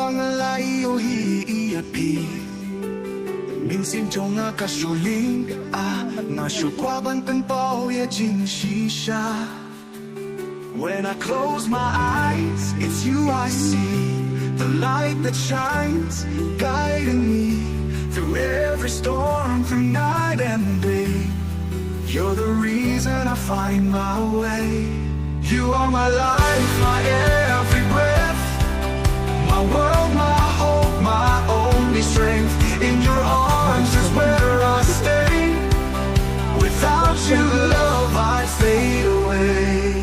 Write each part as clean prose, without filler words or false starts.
pangalay o hiiyapi Mynsyiem nga kasuling nga syukwaban penpaw ya jing shisha When I close my eyes, it's you I see The light that shines, guiding me Through every storm, through night and day You're the reason I find my way You are my life, my every breath My world, my hope, my only strength In your arms is where I stay Without you, love, I'd fade away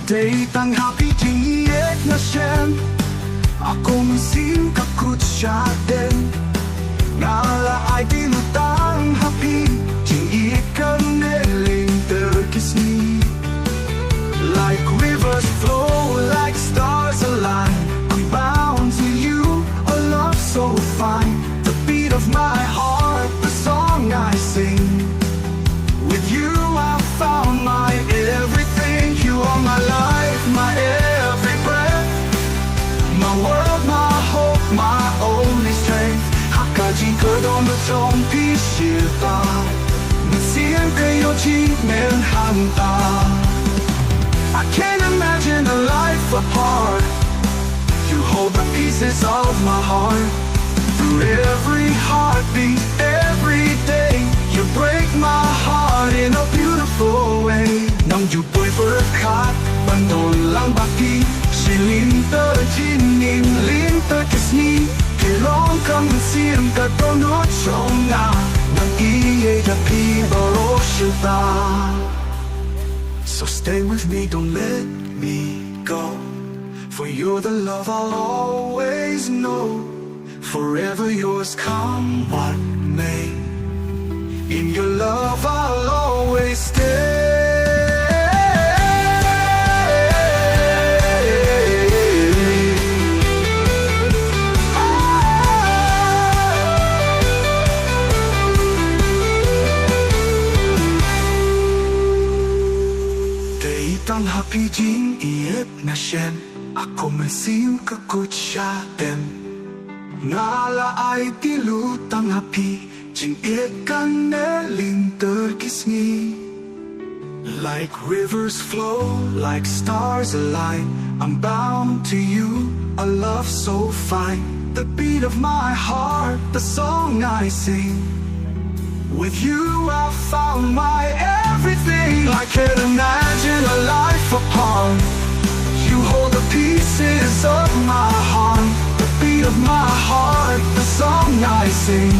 Day tang happy tingiyek na siyem Ako mynsyiem kakut shadem Ngala ay dilutang happy Tingiyek ka neling terkisni Like rivers flow, like stars align I'm bound to you, a love so fine The beat of my heart, the song I sing With you I found my everything You are my life, my every breath My world, my hope, my only strength 还记可懂的总比写吧mynsyiem更有几面寒大 I can't imagine a life apart You hold the pieces of my heart Through every heartbeat, every day You break my heart in a beautiful way Nang you bồi vỡ khát Ban đầu lang bạc đi Sẽ linh tơ chín nhìn linh tơ kiss me Kể lòng cầm mynsyiem cả con nước trong ngà Nang iye da pi baro shilta So stay with me, don't let me go For you're the love I'll always know Forever yours, come what may In your love I'll always stay Tang happy jing iep na shen Ako mynsyiem kakut shadem Ngala ay dilutang happy Jing iep ka neling terkisni Like rivers flow, like stars align I'm bound to you, a love so fine The beat of my heart, the song I sing With you I found my everything I can't imagine a life apart You hold the pieces of my heart The beat of my heart, the song I sing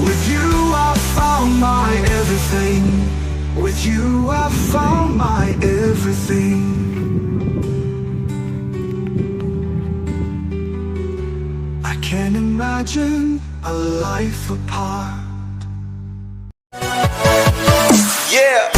With you I found my everything With you I found my everything I can't imagine a life apart Yeah!